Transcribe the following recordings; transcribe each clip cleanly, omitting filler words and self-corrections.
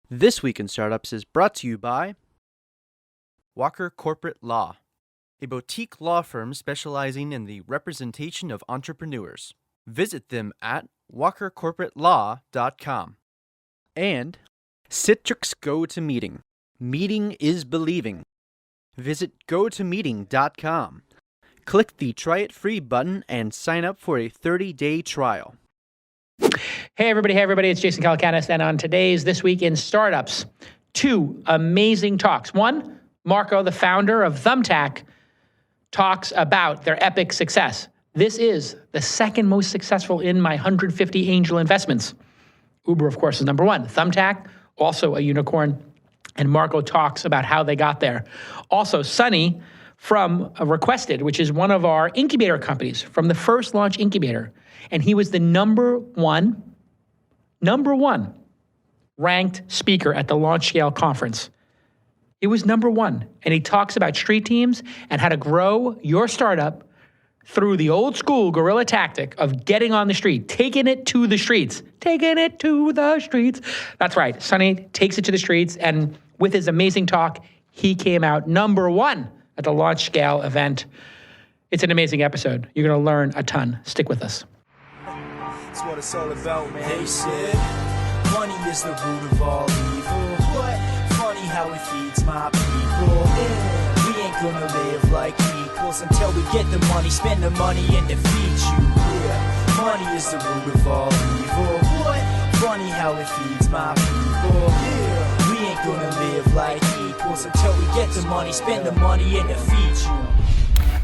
This Week in Startups is brought to you by Walker Corporate Law, a boutique law firm specializing in the representation of entrepreneurs. Visit them at walkercorporatelaw.com. And Citrix GoToMeeting. Meeting is believing. Visit gotomeeting.com. Click the Try It Free button and sign up for a 30-day trial. Hey everybody, it's Jason Calacanis, and on today's This Week in Startups, two amazing talks. One, Marco, the founder of Thumbtack, talks about their epic success. This is the second most successful in my 150 angel investments. Uber, of course, is number one. Thumbtack, also a unicorn, and Marco talks about how they got there. Also, Sonny from Requested, which is one of our incubator companies, from the first launch incubator. And he was the number one ranked speaker at the Launch Scale conference. He was number one. And he talks about street teams and how to grow your startup through the old school guerrilla tactic of getting on the street, taking it to the streets. That's right. Sonny takes it to the streets. And with his amazing talk, he came out number one at the Launch Scale event. It's an amazing episode. You're going to learn a ton. Stick with us. That's what it's all about, man. They said money is the root of all evil. What? Funny how it feeds my people. Yeah. We ain't gonna live like equals until we get the money, spend the money, and defeat you. Yeah. Money is the root of all evil. What? Funny how it feeds my people. Yeah. We ain't gonna live like equals until we get the money, spend the money, and defeat you.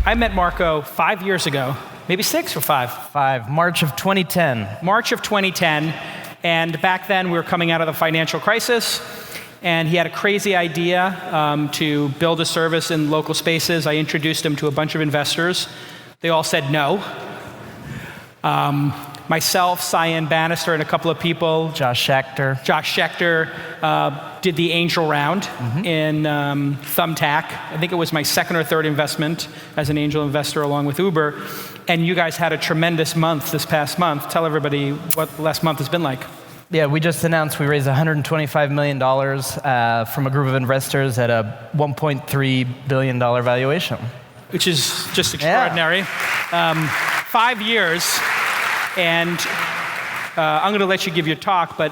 I met Marco 5 years ago. Maybe 6 or 5? March of 2010. March of 2010. And back then, we were coming out of the financial crisis. And he had a crazy idea to build a service in local spaces. I introduced him to a bunch of investors. They all said no. Myself, Cyan Bannister, and a couple of people. Josh Schechter did the angel round in Thumbtack. I think it was my second or third investment as an angel investor along with Uber. And you guys had a tremendous month this past month. Tell everybody what the last month has been like. Yeah, we just announced we raised $125 million from a group of investors at a $1.3 billion valuation. Which is just extraordinary. 5 years, and I'm going to let you give your talk, but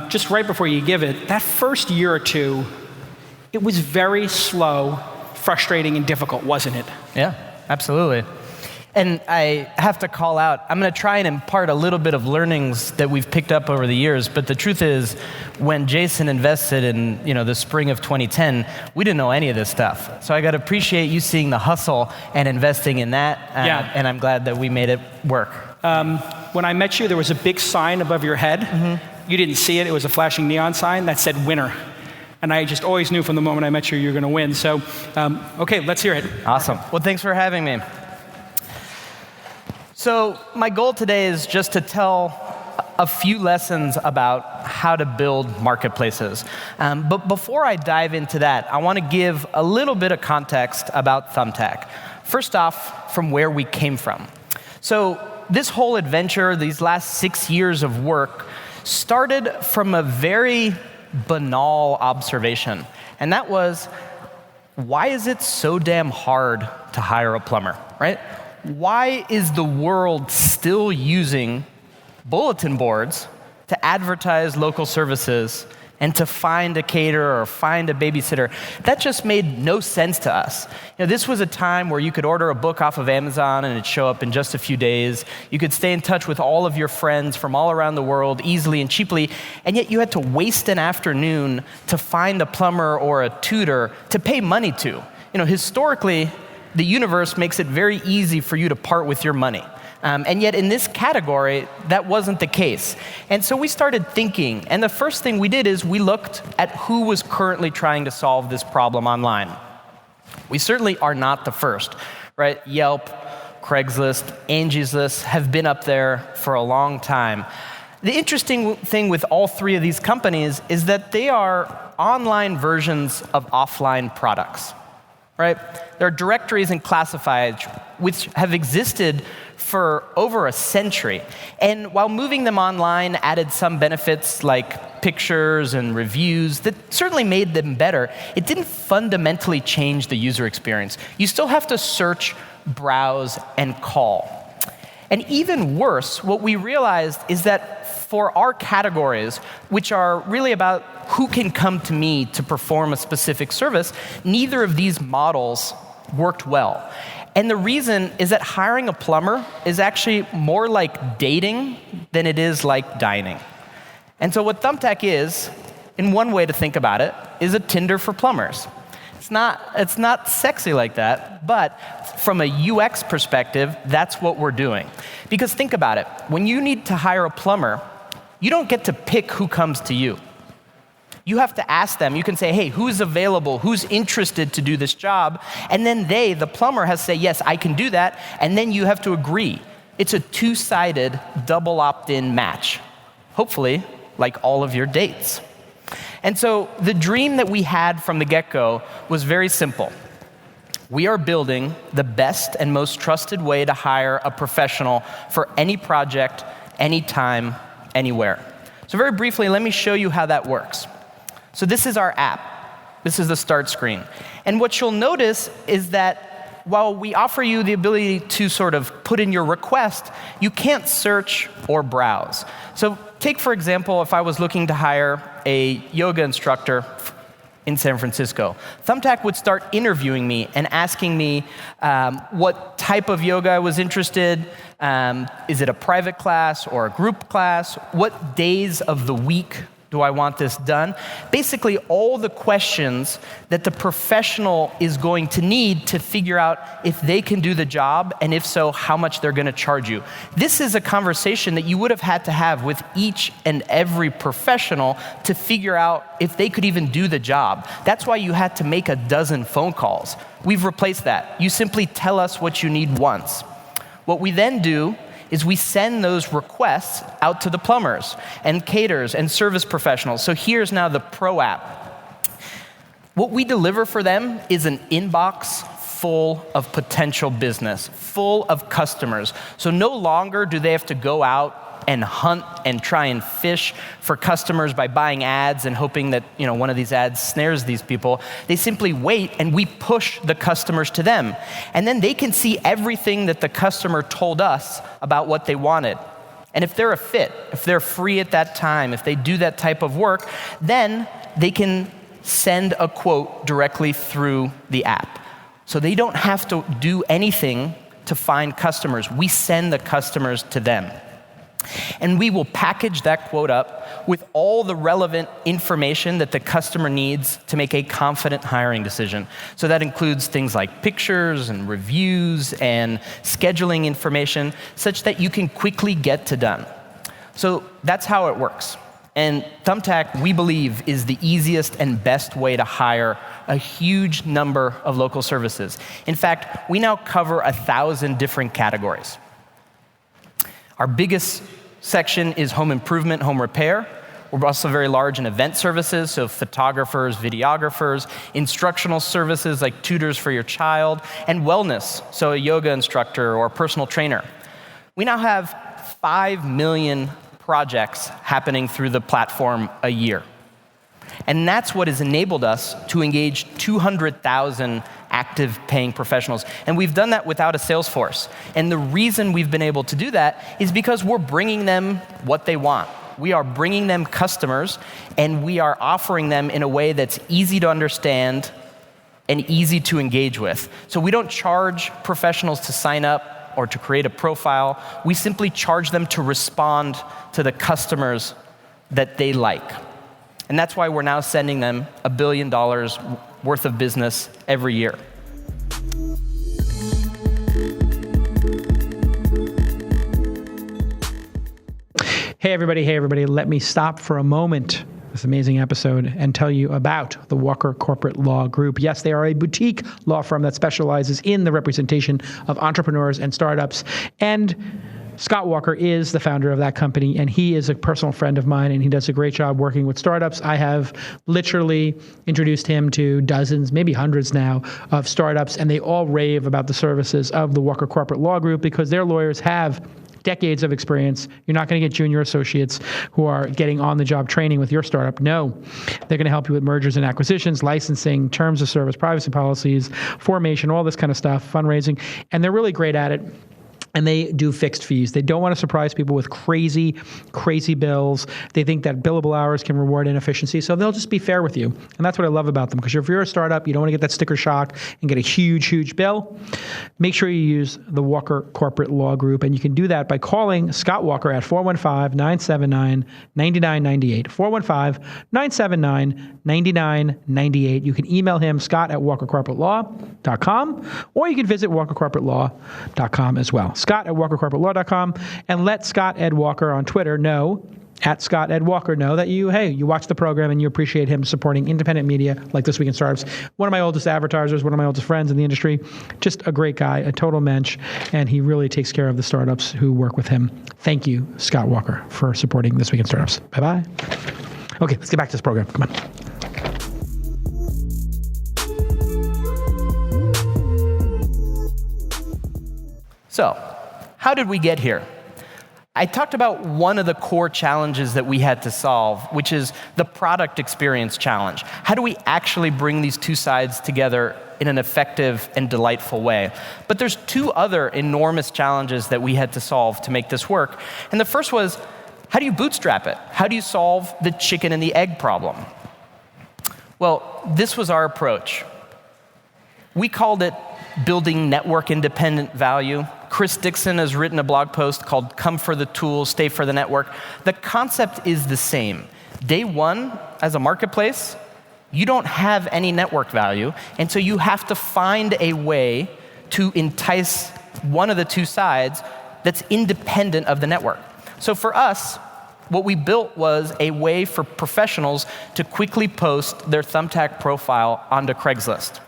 just right before you give it, that first year or two, it was very slow, frustrating, and difficult, wasn't it? Yeah, absolutely. And I have to call out, I'm going to try and impart a little bit of learnings that we've picked up over the years, but the truth is, when Jason invested in the spring of 2010, we didn't know any of this stuff. So I got to appreciate you seeing the hustle and investing in that, and I'm glad that we made it work. When I met you, there was a big sign above your head. You didn't see it. It was a flashing neon sign that said winner. And I just always knew from the moment I met you, you were going to win. So, okay, let's hear it. Awesome. Well, thanks for having me. So my goal today is just to tell a few lessons about how to build marketplaces. But before I dive into that, I want to give a little bit of context about Thumbtack. First off, from where we came from. So this whole adventure, these last 6 years of work, started from a very banal observation. And that was, why is it so damn hard to hire a plumber, right? Why is the world still using bulletin boards to advertise local services and to find a caterer or find a babysitter? That just made no sense to us. This was a time where you could order a book off of Amazon and it'd show up in just a few days. You could stay in touch with all of your friends from all around the world easily and cheaply, and yet you had to waste an afternoon to find a plumber or a tutor to pay money to. Historically, the universe makes it very easy for you to part with your money. And yet in this category, that wasn't the case. And so we started thinking, and the first thing we did is we looked at who was currently trying to solve this problem online. We certainly are not the first, right? Yelp, Craigslist, Angie's List have been up there for a long time. The interesting thing with all three of these companies is that they are online versions of offline products. Right? There are directories and classifieds which have existed for over a century. And while moving them online added some benefits like pictures and reviews that certainly made them better, it didn't fundamentally change the user experience. You still have to search, browse, and call. And even worse, what we realized is that for our categories, which are really about who can come to me to perform a specific service, neither of these models worked well. And the reason is that hiring a plumber is actually more like dating than it is like dining. And so what Thumbtack is, in one way to think about it, is a Tinder for plumbers. It's not sexy like that, but from a UX perspective, that's what we're doing. Because think about it, when you need to hire a plumber, you don't get to pick who comes to you. You have to ask them. You can say, hey, who's available? Who's interested to do this job? And then the plumber, has to say, yes, I can do that. And then you have to agree. It's a two-sided double opt-in match. Hopefully, like all of your dates. And so the dream that we had from the get-go was very simple. We are building the best and most trusted way to hire a professional for any project, anytime, anywhere. So very briefly, let me show you how that works. So this is our app. This is the start screen. And what you'll notice is that while we offer you the ability to sort of put in your request, you can't search or browse. So take, for example, if I was looking to hire a yoga instructor in San Francisco. Thumbtack would start interviewing me and asking me what type of yoga I was interested in. Is it a private class or a group class? What days of the week do I want this done? Basically, all the questions that the professional is going to need to figure out if they can do the job, and if so, how much they're going to charge you. This is a conversation that you would have had to have with each and every professional to figure out if they could even do the job. That's why you had to make a dozen phone calls. We've replaced that. You simply tell us what you need once. What we then do is we send those requests out to the plumbers and caterers and service professionals. So here's now the Pro app. What we deliver for them is an inbox full of potential business, full of customers. So no longer do they have to go out and hunt and try and fish for customers by buying ads and hoping that one of these ads snares these people. They simply wait, and we push the customers to them. And then they can see everything that the customer told us about what they wanted. And if they're a fit, if they're free at that time, if they do that type of work, then they can send a quote directly through the app. So they don't have to do anything to find customers. We send the customers to them. And we will package that quote up with all the relevant information that the customer needs to make a confident hiring decision. So that includes things like pictures and reviews and scheduling information, such that you can quickly get to done. So that's how it works. And Thumbtack, we believe, is the easiest and best way to hire a huge number of local services. In fact, we now cover 1,000 different categories. Our biggest section is home improvement, home repair. We're also very large in event services, so photographers, videographers, instructional services like tutors for your child, and wellness, so a yoga instructor or a personal trainer. We now have 5 million projects happening through the platform a year. And that's what has enabled us to engage 200,000 active paying professionals. And we've done that without a sales force. And the reason we've been able to do that is because we're bringing them what they want. We are bringing them customers, and we are offering them in a way that's easy to understand and easy to engage with. So we don't charge professionals to sign up or to create a profile. We simply charge them to respond to the customers that they like. And that's why we're now sending them $1 billion worth of business every year. Hey everybody, let me stop for a moment, this amazing episode, and tell you about the Walker Corporate Law Group. Yes, they are a boutique law firm that specializes in the representation of entrepreneurs and startups. And Scott Walker is the founder of that company, and he is a personal friend of mine, and he does a great job working with startups. I have literally introduced him to dozens, maybe hundreds now, of startups, and they all rave about the services of the Walker Corporate Law Group because their lawyers have decades of experience. You're not going to get junior associates who are getting on-the-job training with your startup. No, they're going to help you with mergers and acquisitions, licensing, terms of service, privacy policies, formation, all this kind of stuff, fundraising, and they're really great at it. And they do fixed fees. They don't want to surprise people with crazy, crazy bills. They think that billable hours can reward inefficiency, so they'll just be fair with you. And that's what I love about them, because if you're a startup, you don't want to get that sticker shock and get a huge, huge bill. Make sure you use the Walker Corporate Law Group, and you can do that by calling Scott Walker at 415-979-9998. 415-979-9998. You can email him, scott@walkercorporatelaw.com, or you can visit walkercorporatelaw.com as well. Scott@walkercorporatelaw.com, and let Scott Ed Walker on Twitter know, @Scott Ed Walker, know that you watch the program and you appreciate him supporting independent media like This Week in Startups. One of my oldest advertisers, one of my oldest friends in the industry, just a great guy, a total mensch, and he really takes care of the startups who work with him. Thank you, Scott Walker, for supporting This Week in Startups. Bye-bye. Okay, let's get back to this program. Come on. So, how did we get here? I talked about one of the core challenges that we had to solve, which is the product experience challenge. How do we actually bring these two sides together in an effective and delightful way? But there's two other enormous challenges that we had to solve to make this work. And the first was, how do you bootstrap it? How do you solve the chicken and the egg problem? Well, this was our approach. We called it building network-independent value. Chris Dixon has written a blog post called Come for the Tool, Stay for the Network. The concept is the same. Day one, as a marketplace, you don't have any network value, and so you have to find a way to entice one of the two sides that's independent of the network. So for us, what we built was a way for professionals to quickly post their Thumbtack profile onto Craigslist.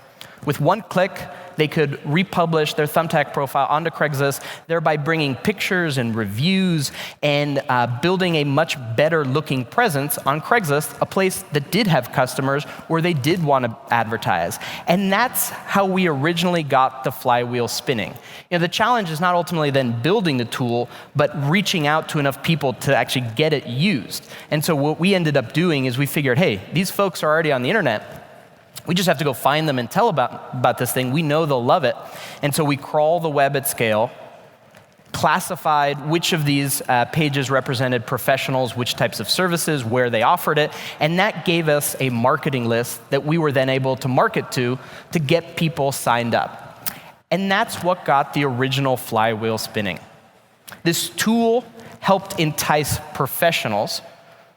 With one click, they could republish their Thumbtack profile onto Craigslist, thereby bringing pictures and reviews and building a much better looking presence on Craigslist, a place that did have customers where they did want to advertise. And that's how we originally got the flywheel spinning. You know, the challenge is not ultimately then building the tool, but reaching out to enough people to actually get it used. And so what we ended up doing is we figured, hey, these folks are already on the internet. We just have to go find them and tell about this thing. We know they'll love it. And so we crawl the web at scale, classified which of these pages represented professionals, which types of services, where they offered it, and that gave us a marketing list that we were then able to market to get people signed up. And that's what got the original flywheel spinning. This tool helped entice professionals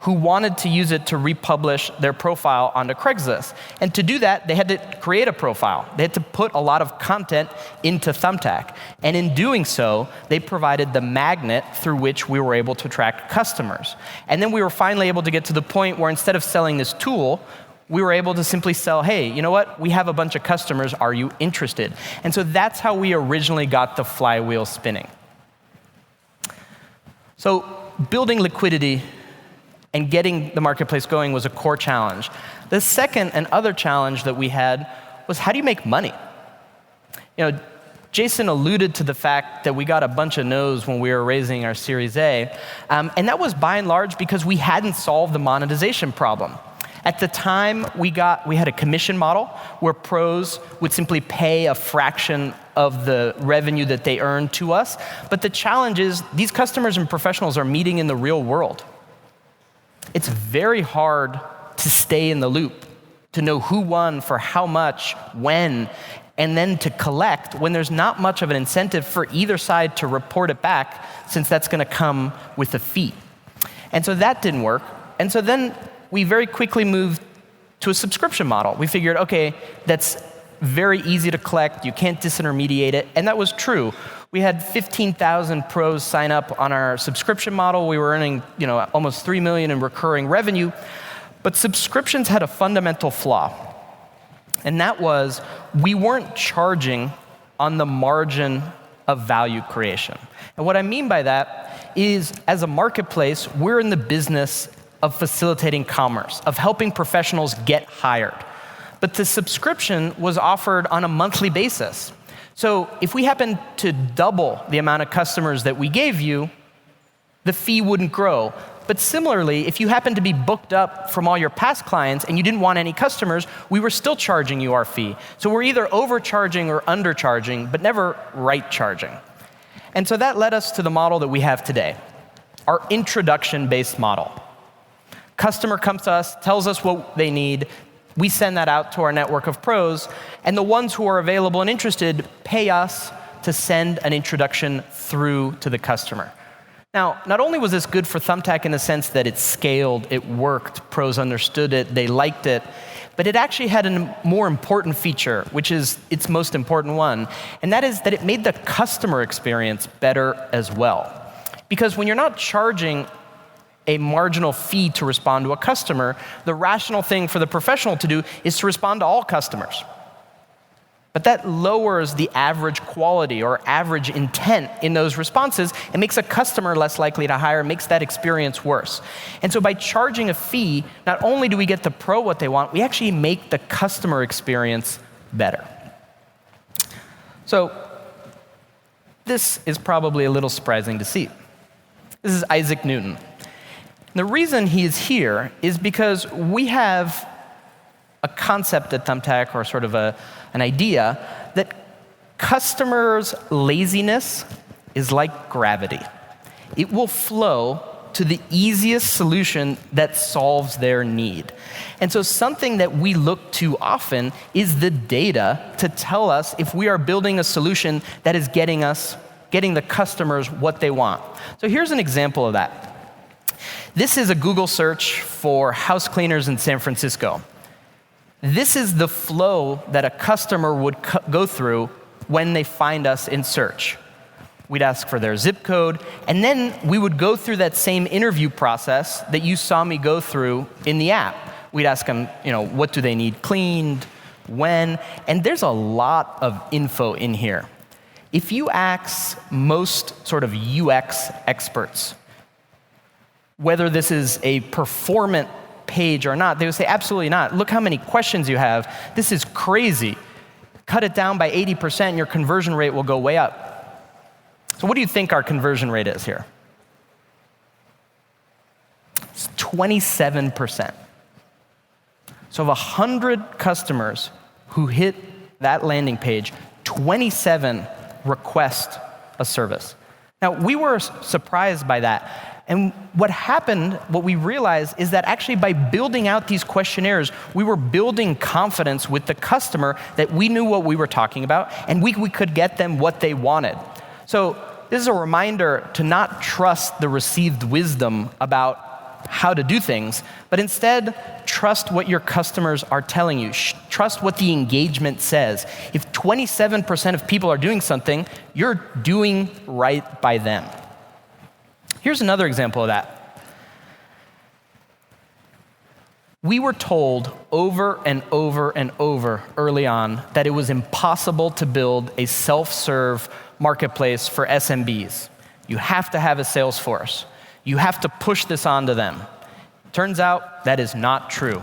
who wanted to use it to republish their profile onto Craigslist. And to do that, they had to create a profile. They had to put a lot of content into Thumbtack. And in doing so, they provided the magnet through which we were able to attract customers. And then we were finally able to get to the point where instead of selling this tool, we were able to simply sell, hey, you know what? We have a bunch of customers. Are you interested? And so that's how we originally got the flywheel spinning. So building liquidity and getting the marketplace going was a core challenge. The second and other challenge that we had was, how do you make money? You know, Jason alluded to the fact that we got a bunch of no's when we were raising our Series A, and that was by and large because we hadn't solved the monetization problem. At the time, we had a commission model where pros would simply pay a fraction of the revenue that they earned to us. But the challenge is these customers and professionals are meeting in the real world. It's very hard to stay in the loop, to know who won for how much, when, and then to collect when there's not much of an incentive for either side to report it back, since that's going to come with a fee. And so that didn't work. And so then we very quickly moved to a subscription model. We figured, okay, that's very easy to collect. You can't disintermediate it. And that was true. We had 15,000 pros sign up on our subscription model. We were earning, almost $3 million in recurring revenue. But subscriptions had a fundamental flaw. And that was, we weren't charging on the margin of value creation. And what I mean by that is, as a marketplace, we're in the business of facilitating commerce, of helping professionals get hired. But the subscription was offered on a monthly basis. So if we happen to double the amount of customers that we gave you, the fee wouldn't grow. But similarly, if you happen to be booked up from all your past clients and you didn't want any customers, we were still charging you our fee. So we're either overcharging or undercharging, but never right charging. And so that led us to the model that we have today, our introduction-based model. Customer comes to us, tells us what they need, we send that out to our network of pros, and the ones who are available and interested pay us to send an introduction through to the customer. Now, not only was this good for Thumbtack in the sense that it scaled, it worked, pros understood it, they liked it, but it actually had a more important feature, which is its most important one, and that is that it made the customer experience better as well. Because when you're not charging a marginal fee to respond to a customer, the rational thing for the professional to do is to respond to all customers. But that lowers the average quality or average intent in those responses and makes a customer less likely to hire, makes that experience worse. And so by charging a fee, not only do we get the pro what they want, we actually make the customer experience better. So this is probably a little surprising to see. This is Isaac Newton. The reason he is here is because we have a concept at Thumbtack, or sort of an idea, that customers' laziness is like gravity. It will flow to the easiest solution that solves their need. And so something that we look to often is the data to tell us if we are building a solution that is getting the customers what they want. So here's an example of that. This is a Google search for house cleaners in San Francisco. This is the flow that a customer would go through when they find us in search. We'd ask for their zip code, and then we would go through that same interview process that you saw me go through in the app. We'd ask them, what do they need cleaned, when, and there's a lot of info in here. If you ask most sort of UX experts whether this is a performant page or not, they would say, absolutely not. Look how many questions you have. This is crazy. Cut it down by 80% and your conversion rate will go way up. So what do you think our conversion rate is here? It's 27%. So of 100 customers who hit that landing page, 27 request a service. Now, we were surprised by that. And what we realized is that actually by building out these questionnaires, we were building confidence with the customer that we knew what we were talking about and we could get them what they wanted. So this is a reminder to not trust the received wisdom about how to do things, but instead trust what your customers are telling you. Trust what the engagement says. If 27% of people are doing something, you're doing right by them. Here's another example of that. We were told over and over and over early on that it was impossible to build a self-serve marketplace for SMBs. You have to have a sales force. You have to push this onto them. Turns out that is not true.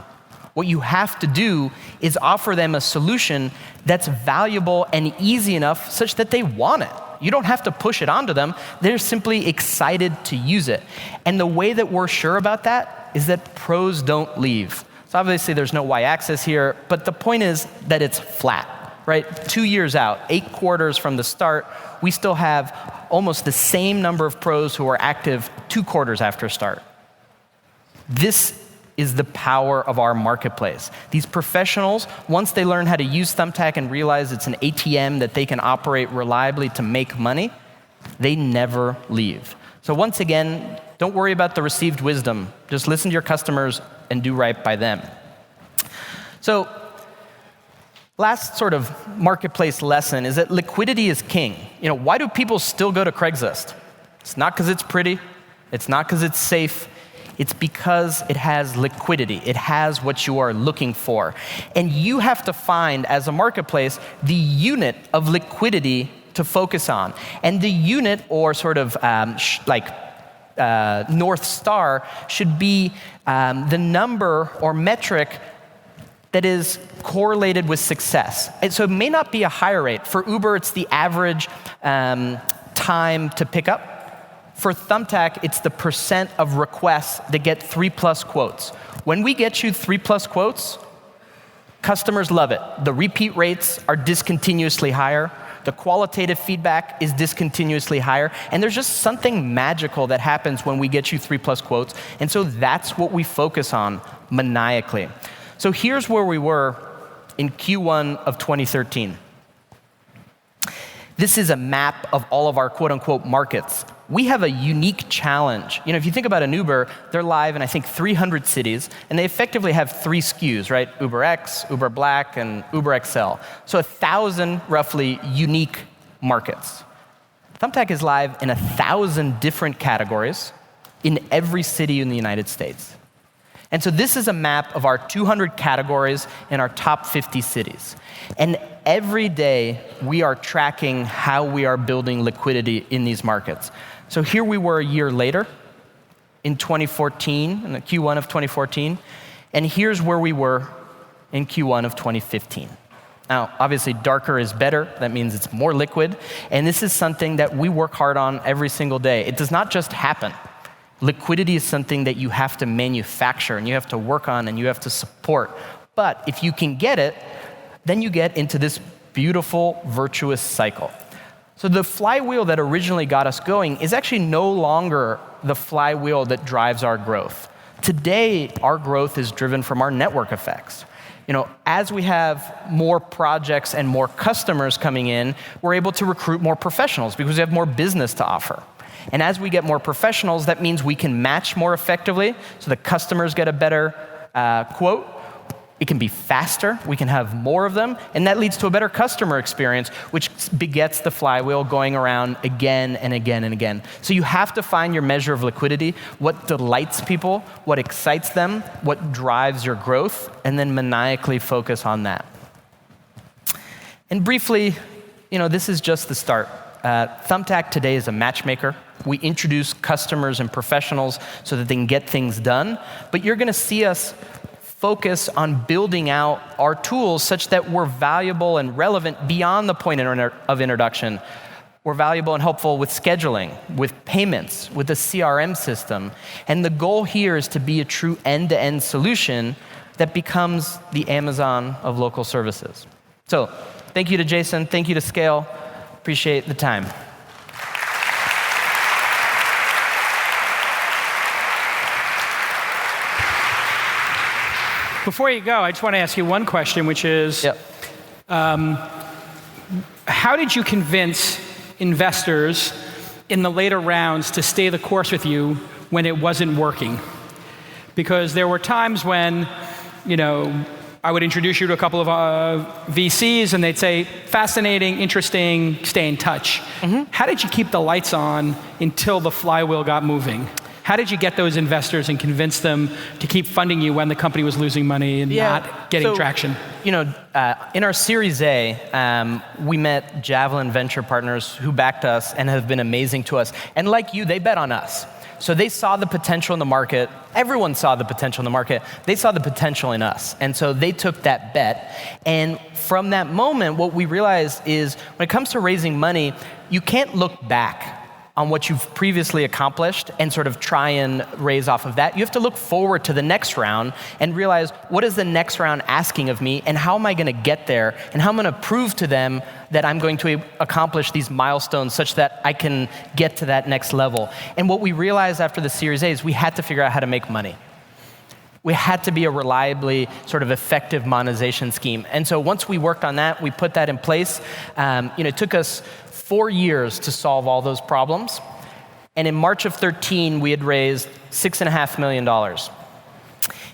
What you have to do is offer them a solution that's valuable and easy enough such that they want it. You don't have to push it onto them. They're simply excited to use it. And the way that we're sure about that is that pros don't leave. So obviously there's no y-axis here, but the point is that it's flat, right? 2 years out, 8 quarters from the start, we still have almost the same number of pros who are active 2 quarters after start. This is the power of our marketplace. These professionals, once they learn how to use Thumbtack and realize it's an ATM that they can operate reliably to make money, they never leave. So once again, don't worry about the received wisdom. Just listen to your customers and do right by them. So last sort of marketplace lesson is that liquidity is king. Why do people still go to Craigslist? It's not because it's pretty. It's not because it's safe. It's because it has liquidity. It has what you are looking for. And you have to find, as a marketplace, the unit of liquidity to focus on. And the unit, or sort of North Star, should be the number or metric that is correlated with success. And so it may not be a hire rate. For Uber, it's the average time to pick up. For Thumbtack, it's the percent of requests that get 3+ quotes. When we get you 3+ quotes, customers love it. The repeat rates are discontinuously higher. The qualitative feedback is discontinuously higher. And there's just something magical that happens when we get you 3+ quotes. And so that's what we focus on maniacally. So here's where we were in Q1 of 2013. This is a map of all of our quote-unquote markets. We have a unique challenge. You know, if you think about an Uber, they're live in, I think, 300 cities, and they effectively have 3 SKUs, right? Uber X, Uber Black, and Uber XL. So 1,000, roughly, unique markets. Thumbtack is live in 1,000 different categories in every city in the United States. And so this is a map of our 200 categories in our top 50 cities. And every day, we are tracking how we are building liquidity in these markets. So here we were a year later, in 2014, in the Q1 of 2014, and here's where we were in Q1 of 2015. Now, obviously, darker is better. That means it's more liquid, and this is something that we work hard on every single day. It does not just happen. Liquidity is something that you have to manufacture, and you have to work on, and you have to support. But if you can get it, then you get into this beautiful, virtuous cycle. So the flywheel that originally got us going is actually no longer the flywheel that drives our growth. Today, our growth is driven from our network effects. You know, as we have more projects and more customers coming in, we're able to recruit more professionals because we have more business to offer. And as we get more professionals, that means we can match more effectively, so the customers get a better quote. It can be faster, we can have more of them, and that leads to a better customer experience, which begets the flywheel going around again and again and again. So you have to find your measure of liquidity, what delights people, what excites them, what drives your growth, and then maniacally focus on that. And briefly, you know, this is just the start. Thumbtack today is a matchmaker. We introduce customers and professionals so that they can get things done, but you're gonna see us focus on building out our tools such that we're valuable and relevant beyond the point of introduction. We're valuable and helpful with scheduling, with payments, with a CRM system. And the goal here is to be a true end-to-end solution that becomes the Amazon of local services. So thank you to Jason, thank you to Scale. Appreciate the time. Before you go, I just want to ask you one question, which is, how did you convince investors in the later rounds to stay the course with you when it wasn't working? Because there were times when, you know, I would introduce you to a couple of VCs, and they'd say, fascinating, interesting, stay in touch. Mm-hmm. How did you keep the lights on until the flywheel got moving? How did you get those investors and convince them to keep funding you when the company was losing money and not getting traction? You know, in our Series A, we met Javelin Venture Partners who backed us and have been amazing to us. And like you, they bet on us. So they saw the potential in the market. Everyone saw the potential in the market. They saw the potential in us. And so they took that bet. And from that moment, what we realized is when it comes to raising money, you can't look back on what you've previously accomplished and sort of try and raise off of that. You have to look forward to the next round and realize, what is the next round asking of me, and how am I gonna get there, and how I'm gonna prove to them that I'm going to accomplish these milestones such that I can get to that next level. And what we realized after the Series A is we had to figure out how to make money. We had to be a reliably sort of effective monetization scheme. And so once we worked on that, we put that in place. It took us 4 years to solve all those problems. And in March of 13, we had raised $6.5 million.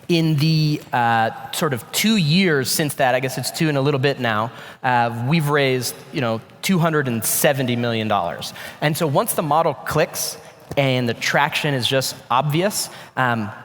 In the sort of 2 years since that, I guess it's 2 and a little bit now, we've raised $270 million. And so once the model clicks and the traction is just obvious,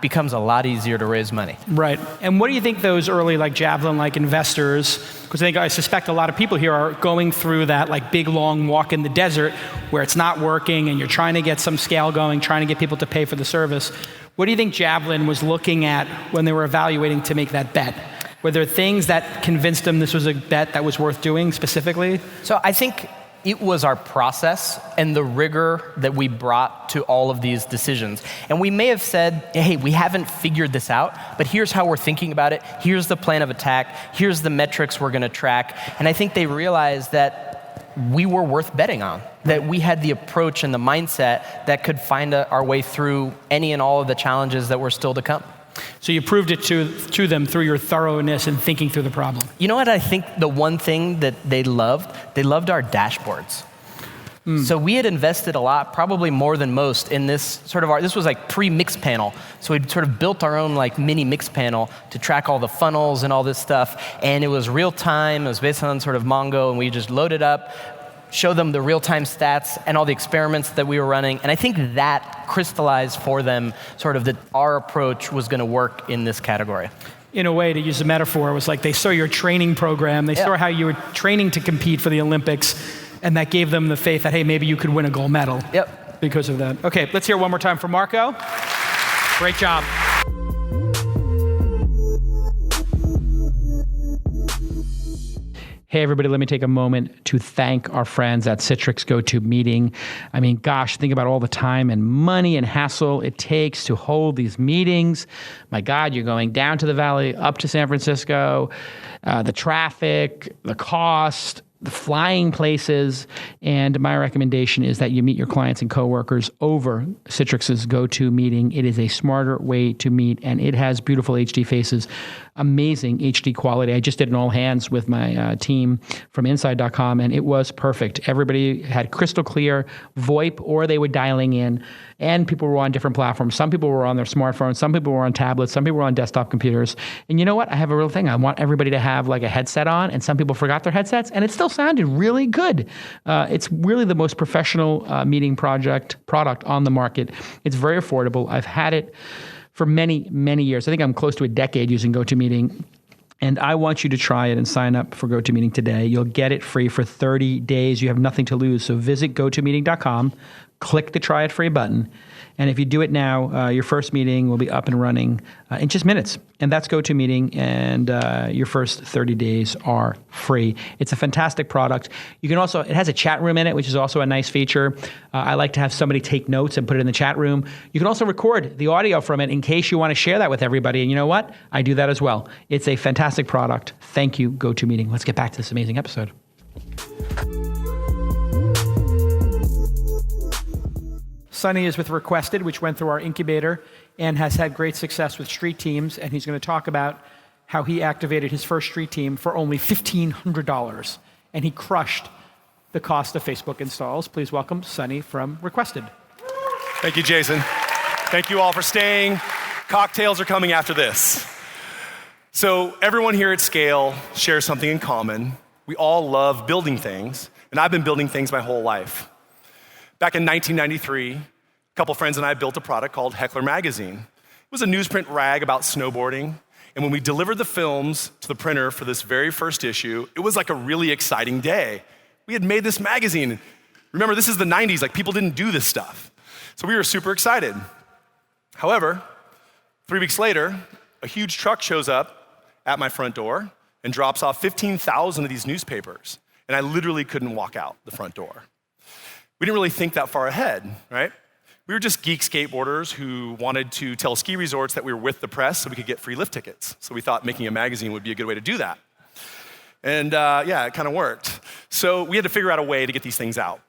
becomes a lot easier to raise money. Right. And what do you think those early Javelin investors, because I suspect a lot of people here are going through that big long walk in the desert where it's not working and you're trying to get some scale going, trying to get people to pay for the service. What do you think Javelin was looking at when they were evaluating to make that bet? Were there things that convinced them this was a bet that was worth doing specifically? So I think it was our process and the rigor that we brought to all of these decisions. And we may have said, hey, we haven't figured this out, but here's how we're thinking about it. Here's the plan of attack. Here's the metrics we're going to track. And I think they realized that we were worth betting on, that we had the approach and the mindset that could find our way through any and all of the challenges that were still to come. So you proved it to them through your thoroughness and thinking through the problem. You know what I think the one thing that they loved our dashboards. So we had invested a lot, probably more than most, in this this was pre-mix panel. So we'd sort of built our own mini mix panel to track all the funnels and all this stuff. And it was real time, it was based on sort of Mongo, and we just loaded up, show them the real-time stats and all the experiments that we were running. And I think that crystallized for them sort of that our approach was going to work in this category. In a way, to use a metaphor, it was like they saw your training program, they saw how you were training to compete for the Olympics, and that gave them the faith that, hey, maybe you could win a gold medal because of that. Okay, let's hear one more time from Marco. Great job. Hey, everybody, let me take a moment to thank our friends at Citrix GoToMeeting. I mean, gosh, think about all the time and money and hassle it takes to hold these meetings. My God, you're going down to the valley, up to San Francisco, the traffic, the cost, the flying places, and my recommendation is that you meet your clients and coworkers over Citrix's GoToMeeting. It is a smarter way to meet, and it has beautiful HD faces, amazing HD quality. I just did an all hands with my team from inside.com, and it was perfect. Everybody had crystal clear VoIP, or they were dialing in, and people were on different platforms. Some people were on their smartphones, some people were on tablets, some people were on desktop computers. And you know what? I have a real thing. I want everybody to have a headset on, and some people forgot their headsets, and it still sounded really good. It's really the most professional meeting product on the market. It's very affordable. I've had it for many, many years. I think I'm close to a decade using GoToMeeting. And I want you to try it and sign up for GoToMeeting today. You'll get it free for 30 days. You have nothing to lose. So visit GoToMeeting.com, click the Try It Free button. And if you do it now, your first meeting will be up and running in just minutes. And that's GoToMeeting, and your first 30 days are free. It's a fantastic product. You can also, it has a chat room in it, which is also a nice feature. I like to have somebody take notes and put it in the chat room. You can also record the audio from it in case you want to share that with everybody. And you know what? I do that as well. It's a fantastic product. Thank you, GoToMeeting. Let's get back to this amazing episode. Sonny is with Requested, which went through our incubator and has had great success with street teams. And he's going to talk about how he activated his first street team for only $1,500. And he crushed the cost of Facebook installs. Please welcome Sonny from Requested. Thank you, Jason. Thank you all for staying. Cocktails are coming after this. So everyone here at Scale shares something in common. We all love building things, and I've been building things my whole life. Back in 1993, a couple friends and I built a product called Heckler Magazine. It was a newsprint rag about snowboarding, and when we delivered the films to the printer for this very first issue, it was like a really exciting day. We had made this magazine. Remember, this is the 90s, people didn't do this stuff. So we were super excited. However, 3 weeks later, a huge truck shows up at my front door and drops off 15,000 of these newspapers, and I literally couldn't walk out the front door. We didn't really think that far ahead, right? We were just geek skateboarders who wanted to tell ski resorts that we were with the press so we could get free lift tickets. So we thought making a magazine would be a good way to do that. And it kind of worked. So we had to figure out a way to get these things out.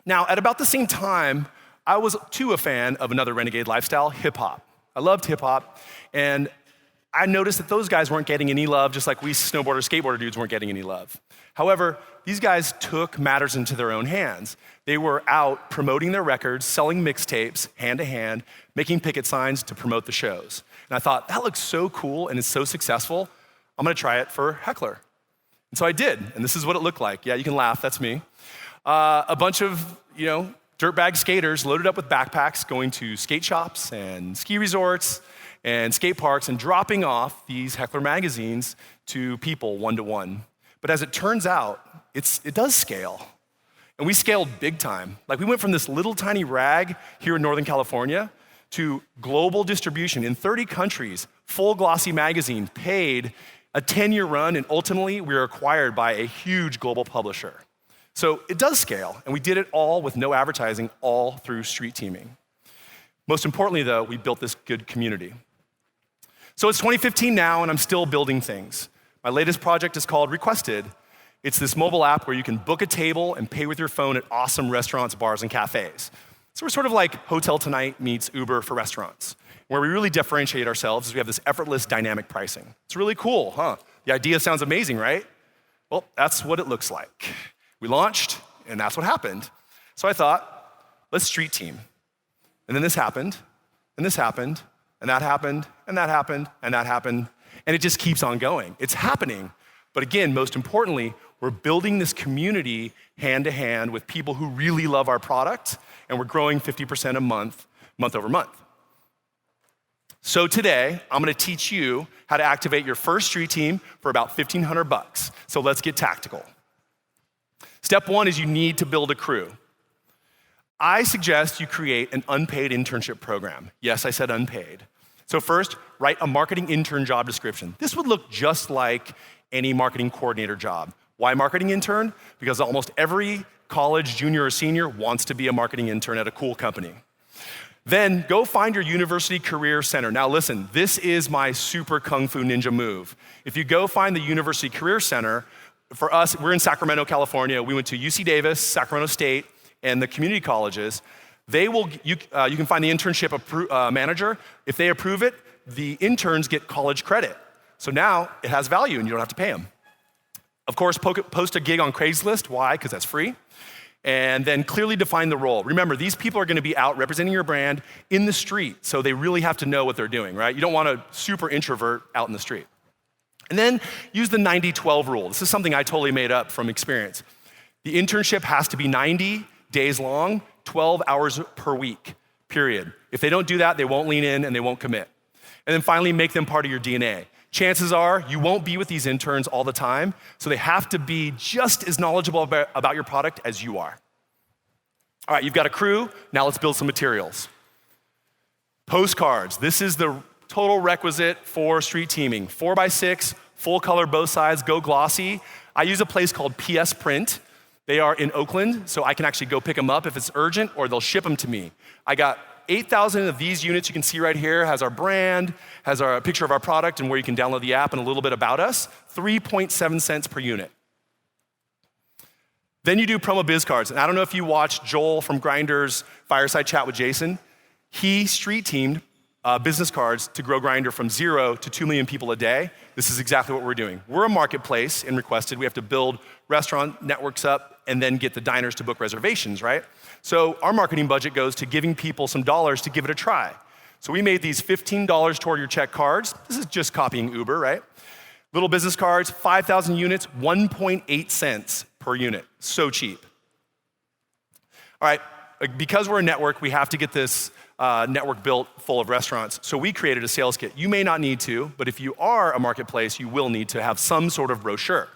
Now, at about the same time, I was too a fan of another renegade lifestyle, hip hop. I loved hip hop, and I noticed that those guys weren't getting any love, just like we snowboarder, skateboarder dudes weren't getting any love. However, these guys took matters into their own hands. They were out promoting their records, selling mixtapes, hand to hand, making picket signs to promote the shows. And I thought, that looks so cool and is so successful, I'm gonna try it for Heckler. And so I did, and this is what it looked like. Yeah, you can laugh, that's me. A bunch of, Dirtbag skaters loaded up with backpacks going to skate shops and ski resorts and skate parks and dropping off these Heckler magazines to people one-to-one. But as it turns out, it does scale. And we scaled big time. Like we went from this little tiny rag here in Northern California to global distribution in 30 countries, full glossy magazine, paid, a 10-year run, and ultimately we were acquired by a huge global publisher. So it does scale, and we did it all with no advertising, all through street teaming. Most importantly though, we built this good community. So it's 2015 now, and I'm still building things. My latest project is called Requested. It's this mobile app where you can book a table and pay with your phone at awesome restaurants, bars, and cafes. So we're sort of like Hotel Tonight meets Uber for restaurants. Where we really differentiate ourselves is we have this effortless dynamic pricing. It's really cool, huh? The idea sounds amazing, right? Well, that's what it looks like. We launched, and that's what happened. So I thought, let's street team. And then this happened, and this happened, and that happened, and that happened, and that happened, and it just keeps on going. It's happening. But again, most importantly, we're building this community hand to hand with people who really love our product, and we're growing 50% a month, month over month. So today, I'm gonna teach you how to activate your first street team for about $1,500. So let's get tactical. Step one is you need to build a crew. I suggest you create an unpaid internship program. Yes, I said unpaid. So first, write a marketing intern job description. This would look just like any marketing coordinator job. Why marketing intern? Because almost every college junior or senior wants to be a marketing intern at a cool company. Then go find your university career center. Now listen, this is my super kung fu ninja move. If you go find the university career center, for us, we're in Sacramento, California. We went to UC Davis, Sacramento State, and the community colleges. You can find the internship manager. If they approve it, the interns get college credit. So now it has value and you don't have to pay them. Of course, post a gig on Craigslist. Why? Because that's free. And then clearly define the role. Remember, these people are gonna be out representing your brand in the street, so they really have to know what they're doing, right? You don't want a super introvert out in the street. And then use the 90-12 rule. This is something I totally made up from experience. The internship has to be 90 days long, 12 hours per week, period. If they don't do that, they won't lean in and they won't commit. And then finally, make them part of your DNA. Chances are you won't be with these interns all the time, so they have to be just as knowledgeable about your product as you are. All right, you've got a crew, now let's build some materials. Postcards, this is the total requisite for street teaming. 4x6, full color both sides, go glossy. I use a place called PS Print. They are in Oakland, so I can actually go pick them up if it's urgent, or they'll ship them to me. I got 8,000 of these units you can see right here, has our brand, has a picture of our product and where you can download the app and a little bit about us, 3.7 cents per unit. Then you do promo biz cards. And I don't know if you watched Joel from Grindr's Fireside Chat with Jason. He street teamed business cards to grow Grindr from 0 to 2 million people a day. This is exactly what we're doing. We're a marketplace in Requested. We have to build restaurant networks up and then get the diners to book reservations, right? So our marketing budget goes to giving people some dollars to give it a try. So we made these $15 toward your check cards. This is just copying Uber, right? Little business cards, 5,000 units, 1.8 cents per unit. So cheap. All right, because we're a network, we have to get this network built full of restaurants. So we created a sales kit. You may not need to, but if you are a marketplace, you will need to have some sort of brochure.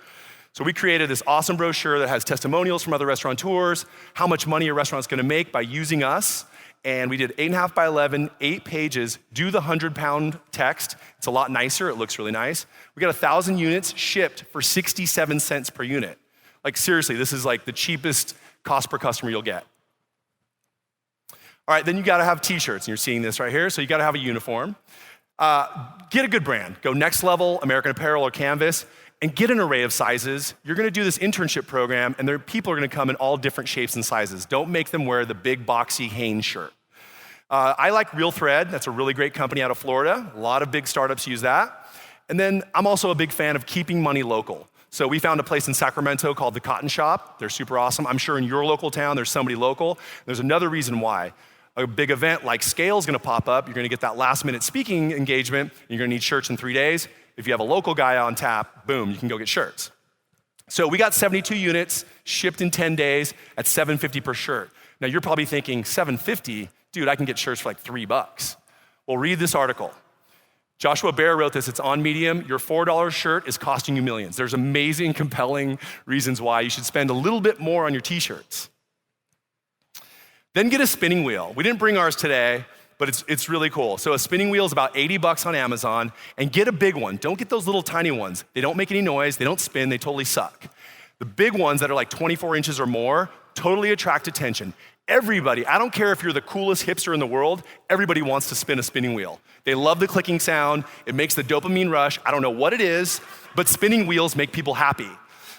So we created this awesome brochure that has testimonials from other restaurateurs, how much money a restaurant's gonna make by using us. And we did 8.5 by 11, 8 pages, do the 100-pound text. It's a lot nicer, it looks really nice. We got 1,000 units shipped for 67 cents per unit. Like seriously, this is like the cheapest cost per customer you'll get. All right, then you gotta have t-shirts, and you're seeing this right here, so you gotta have a uniform. Get a good brand. Go Next Level, American Apparel, or Canvas, and get an array of sizes. You're gonna do this internship program, and people are gonna come in all different shapes and sizes. Don't make them wear the big, boxy Hanes shirt. I like Real Thread. That's a really great company out of Florida. A lot of big startups use that. And then I'm also a big fan of keeping money local. So we found a place in Sacramento called The Cotton Shop. They're super awesome. I'm sure in your local town, there's somebody local. There's another reason why. A big event like Scale is gonna pop up. You're gonna get that last minute speaking engagement. You're gonna need shirts in 3 days. If you have a local guy on tap, boom, you can go get shirts. So we got 72 units shipped in 10 days at $7.50 per shirt. Now you're probably thinking, $7.50? Dude, I can get shirts for like $3. Well, read this article. Joshua Baer wrote this, it's on Medium. Your $4 shirt is costing you millions. There's amazing, compelling reasons why you should spend a little bit more on your t-shirts. Then get a spinning wheel. We didn't bring ours today, but it's really cool. So a spinning wheel is about $80 on Amazon, and get a big one. Don't get those little tiny ones. They don't make any noise, they don't spin, they totally suck. The big ones that are like 24 inches or more totally attract attention. Everybody, I don't care if you're the coolest hipster in the world, everybody wants to spin a spinning wheel. They love the clicking sound, it makes the dopamine rush. I don't know what it is, but spinning wheels make people happy.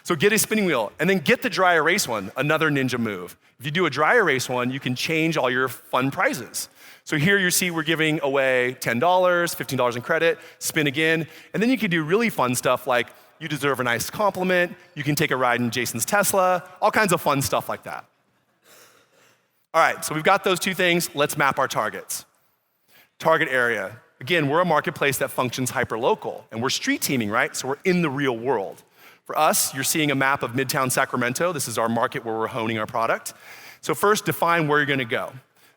So get a spinning wheel, and then get the dry erase one, another ninja move. If you do a dry erase one, you can change all your fun prizes. So here you see we're giving away $10, $15 in credit, spin again, and then you can do really fun stuff like you deserve a nice compliment, you can take a ride in Jason's Tesla, all kinds of fun stuff like that. All right, so we've got those two things. Let's map our targets. Target area. Again, we're a marketplace that functions hyper-local, and we're street teaming, right? So we're in the real world. For us, you're seeing a map of Midtown Sacramento. This is our market where we're honing our product. So first, define where you're gonna go.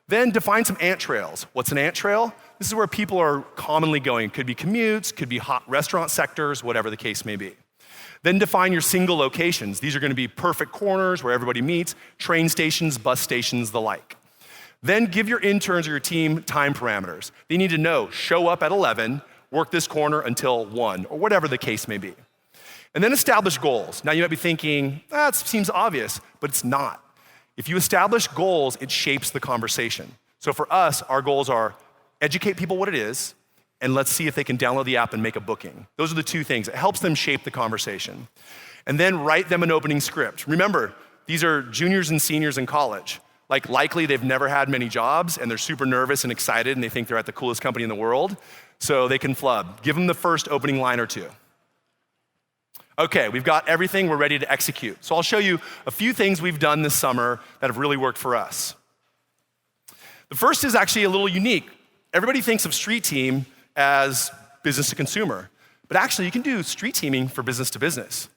Then define some ant trails. What's an ant trail? This is where people are commonly going. Could be commutes, could be hot restaurant sectors, whatever the case may be. Then define your single locations. These are gonna be perfect corners where everybody meets, train stations, bus stations, the like. Then give your interns or your team time parameters. They need to know, show up at 11, work this corner until 1, or whatever the case may be. And then establish goals. Now you might be thinking, it seems obvious, but it's not. If you establish goals, it shapes the conversation. So for us, our goals are educate people what it is, and let's see if they can download the app and make a booking. Those are the two things. It helps them shape the conversation. And then write them an opening script. Remember, these are juniors and seniors in college. Like likely they've never had many jobs and they're super nervous and excited and they think they're at the coolest company in the world, so they can flub. Give them the first opening line or two. Okay, we've got everything, we're ready to execute. So I'll show you a few things we've done this summer that have really worked for us. The first is actually a little unique. Everybody thinks of street team as business to consumer, but actually you can do street teaming for business to business.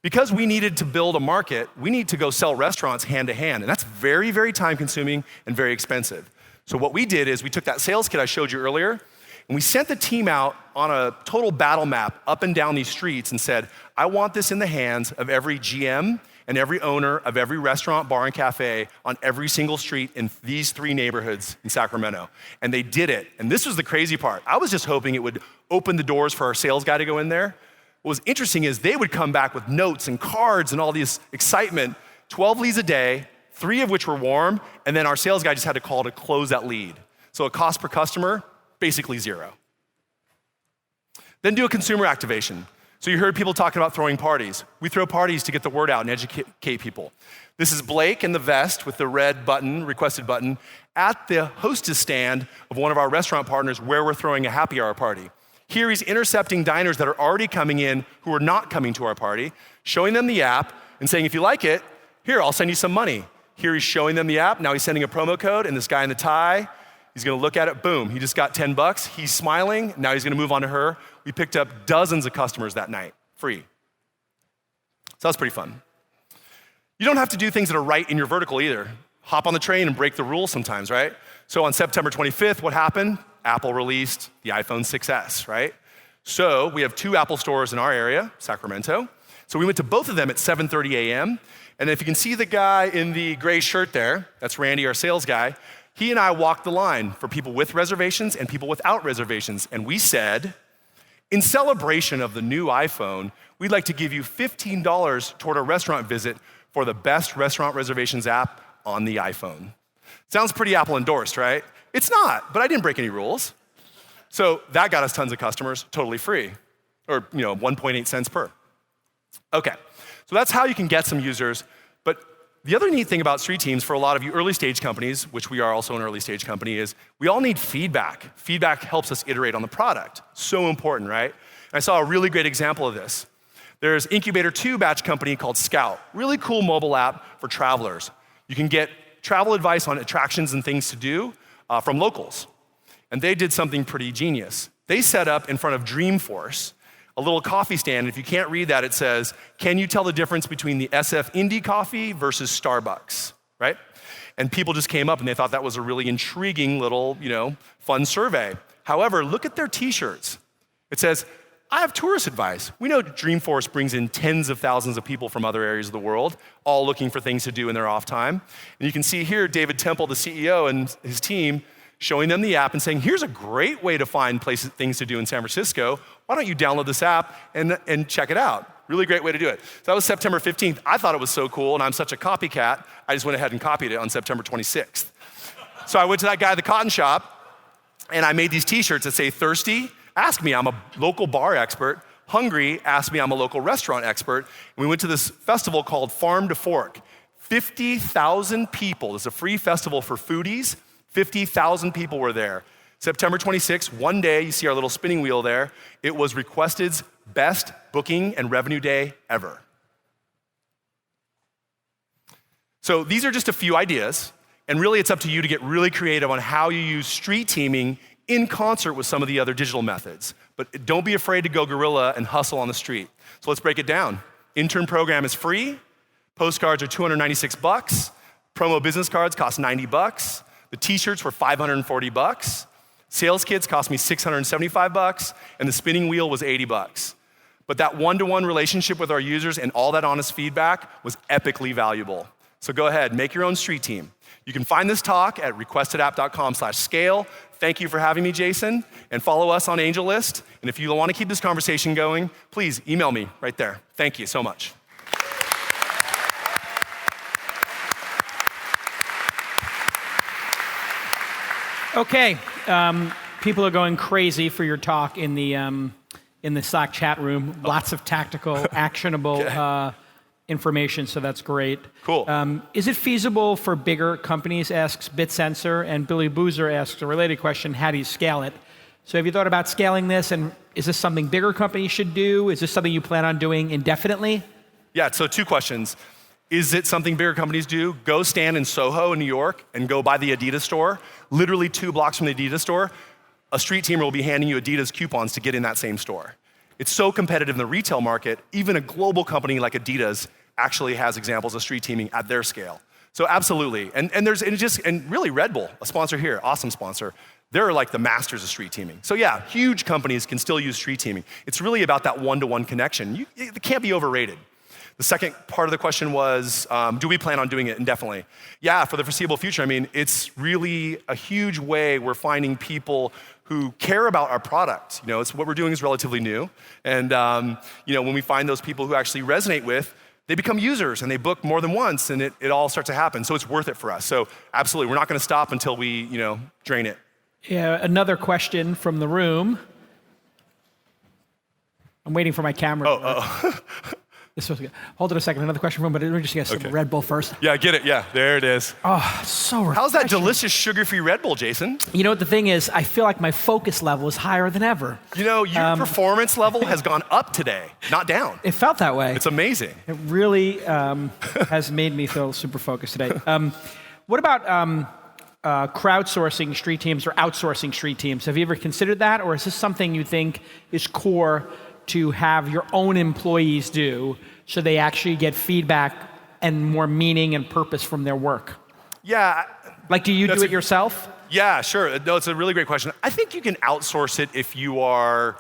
Because we needed to build a market, we need to go sell restaurants hand to hand, and that's very, very time consuming and very expensive. So what we did is we took that sales kit I showed you earlier, and we sent the team out on a total battle map up and down these streets and said, I want this in the hands of every GM and every owner of every restaurant, bar, and cafe on every single street in these 3 neighborhoods in Sacramento. And they did it. And this was the crazy part. I was just hoping it would open the doors for our sales guy to go in there. What was interesting is they would come back with notes and cards and all this excitement, 12 leads a day, 3 of which were warm, and then our sales guy just had to call to close that lead. So a cost per customer, basically 0. Then do a consumer activation. So you heard people talking about throwing parties. We throw parties to get the word out and educate people. This is Blake in the vest with the red button, requested button, at the hostess stand of one of our restaurant partners where we're throwing a happy hour party. Here he's intercepting diners that are already coming in who are not coming to our party, showing them the app and saying, if you like it, here, I'll send you some money. Here he's showing them the app, now he's sending a promo code, and this guy in the tie, he's gonna look at it, boom, he just got $10. He's smiling, now he's gonna move on to her. We picked up dozens of customers that night, free. So that's pretty fun. You don't have to do things that are right in your vertical either. Hop on the train and break the rules sometimes, right? So on September 25th, what happened? Apple released the iPhone 6S, right? So we have 2 Apple stores in our area, Sacramento. So we went to both of them at 7:30 a.m. And if you can see the guy in the gray shirt there, that's Randy, our sales guy, he and I walked the line for people with reservations and people without reservations. And we said, in celebration of the new iPhone, we'd like to give you $15 toward a restaurant visit for the best restaurant reservations app on the iPhone. Sounds pretty Apple endorsed, right? It's not, but I didn't break any rules. So that got us tons of customers, totally free, or 1.8 cents per. Okay, so that's how you can get some users. But the other neat thing about street teams for a lot of you early stage companies, which we are also an early stage company, is we all need feedback. Feedback helps us iterate on the product. So important, right? And I saw a really great example of this. There's Incubator 2 batch company called Scout. Really cool mobile app for travelers. You can get travel advice on attractions and things to do from locals. And they did something pretty genius. They set up in front of Dreamforce a little coffee stand. If you can't read that, it says, can you tell the difference between the SF Indie coffee versus Starbucks, right? and people just came up and they thought that was a really intriguing little, fun survey. However, look at their t-shirts. It says, I have tourist advice. We know Dreamforce brings in tens of thousands of people from other areas of the world, all looking for things to do in their off time. And you can see here David Temple, the CEO, and his team showing them the app and saying, here's a great way to find things to do in San Francisco. Why don't you download this app and check it out? Really great way to do it. So that was September 15th. I thought it was so cool, and I'm such a copycat, I just went ahead and copied it on September 26th. So I went to that guy at the cotton shop, and I made these t-shirts that say, thirsty? Ask me, I'm a local bar expert. Hungry? Ask me, I'm a local restaurant expert. And we went to this festival called Farm to Fork. 50,000 people. It's a free festival for foodies. 50,000 people were there. September 26th, one day, you see our little spinning wheel there. It was Requested's best booking and revenue day ever. So these are just a few ideas, and really it's up to you to get really creative on how you use street teaming in concert with some of the other digital methods. But don't be afraid to go guerrilla and hustle on the street. So let's break it down. Intern program is free. Postcards are $296. Promo business cards cost $90. The t-shirts were $540. Sales kits cost me $675, and the spinning wheel was $80. But that one-to-one relationship with our users and all that honest feedback was epically valuable. So go ahead, make your own street team. You can find this talk at requestedapp.com/scale. Thank you for having me, Jason, and follow us on AngelList. And if you want to keep this conversation going, please email me right there. Thank you so much. Okay, people are going crazy for your talk in the Slack chat room. Lots of tactical, actionable information, so that's great. Cool. Is it feasible for bigger companies, asks BitSensor, and Billy Boozer asks a related question, how do you scale it? So have you thought about scaling this, and is this something bigger companies should do? Is this something you plan on doing indefinitely? Yeah, so 2 questions. Is it something bigger companies do? Go stand in Soho in New York and go by the Adidas store. Literally 2 blocks from the Adidas store, a street teamer will be handing you Adidas coupons to get in that same store. It's so competitive in the retail market, even a global company like Adidas actually has examples of street teaming at their scale. So absolutely, and really Red Bull, a sponsor here, awesome sponsor. They're like the masters of street teaming. So yeah, huge companies can still use street teaming. It's really about that one-to-one connection. It can't be overrated. The second part of the question was, do we plan on doing it indefinitely? Yeah, for the foreseeable future. I mean, it's really a huge way we're finding people who care about our product. It's what we're doing is relatively new. And when we find those people who actually resonate with, they become users and they book more than once and it all starts to happen. So it's worth it for us. So absolutely, we're not gonna stop until we drain it. Yeah, another question from the room. I'm waiting for my camera. This was good. Hold it a second. Another question from, but let me just get some Red Bull first. Yeah, get it. Yeah, there it is. Oh, so refreshing. How's that delicious sugar-free Red Bull, Jason? You know what the thing is? I feel like my focus level is higher than ever. Your performance level has gone up today, not down. It felt that way. It's amazing. It really has made me feel super focused today. What about crowdsourcing street teams or outsourcing street teams? Have you ever considered that, or is this something you think is core to have your own employees do so they actually get feedback and more meaning and purpose from their work? Yeah. Like, do you do it yourself? Yeah, sure. No, it's a really great question. I think you can outsource it if you are,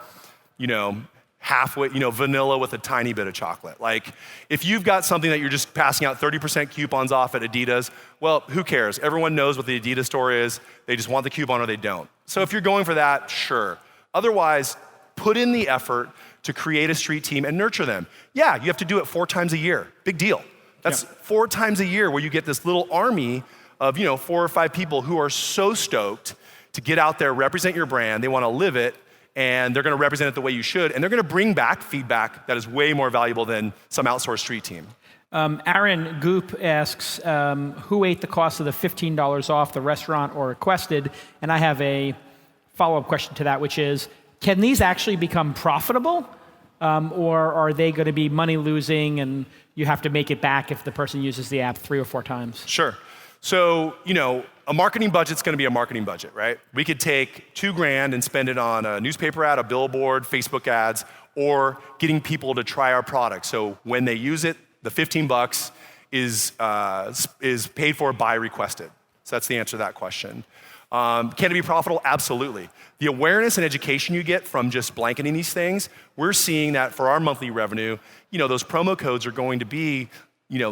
halfway, vanilla with a tiny bit of chocolate. Like, if you've got something that you're just passing out 30% coupons off at Adidas, well, who cares? Everyone knows what the Adidas store is. They just want the coupon or they don't. So if you're going for that, sure. Otherwise, put in the effort to create a street team and nurture them. Yeah, you have to do it 4 times a year. Big deal. That's 4 times a year where you get this little army of 4 or 5 people who are so stoked to get out there, represent your brand. They want to live it, and they're going to represent it the way you should, and they're going to bring back feedback that is way more valuable than some outsourced street team. Aaron Goop asks, who ate the cost of the $15 off, the restaurant or Requested? And I have a follow-up question to that, which is, can these actually become profitable, or are they going to be money losing and you have to make it back if the person uses the app 3 or 4 times? Sure. So, a marketing budget's going to be a marketing budget, right? We could take $2,000 and spend it on a newspaper ad, a billboard, Facebook ads, or getting people to try our product. So when they use it, the $15 is paid for by requested. So that's the answer to that question. Can it be profitable? Absolutely. The awareness and education you get from just blanketing these things, we're seeing that for our monthly revenue, those promo codes are going to be,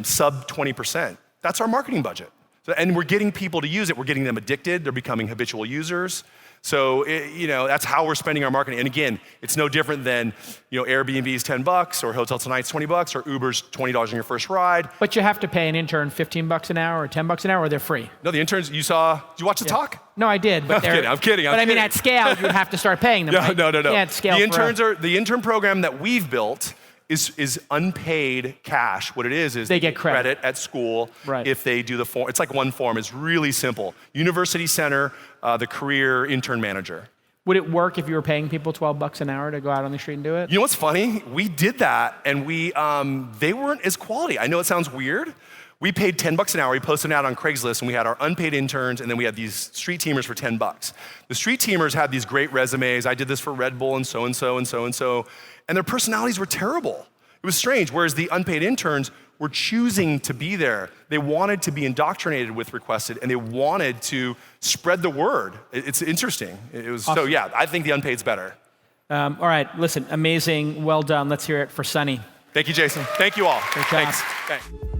sub 20%. That's our marketing budget. So, and we're getting people to use it. We're getting them addicted. They're becoming habitual users. So, that's how we're spending our marketing. And again, it's no different than, Airbnb's $10 or Hotel Tonight's $20 or Uber's $20 on your first ride. But you have to pay an intern $15 an hour or $10 an hour, or they're free? No, the interns did you watch the talk? No, I did, but I'm kidding. I mean, at scale, you'd have to start paying them. Right? No. You can't scale The intern program that we've built is unpaid cash. What it is they get credit at school right. if they do the form. It's like one form. It's really simple. University Center, the career intern manager. Would it work if you were paying people $12 an hour to go out on the street and do it? You know what's funny? We did that, and they weren't as quality. I know it sounds weird. We paid $10 an hour. We posted an ad on Craigslist, and we had our unpaid interns, and then we had these street teamers for $10. The street teamers had these great resumes. I did this for Red Bull and so-and-so and so-and-so, and their personalities were terrible. It was strange, whereas the unpaid interns were choosing to be there. They wanted to be indoctrinated with Requested, and they wanted to spread the word. It's interesting. It was awesome. So yeah, I think the unpaid's better. All right, listen, amazing, well done. Let's hear it for Sonny. Thank you, Jason. Thank you all. Great job. Thanks.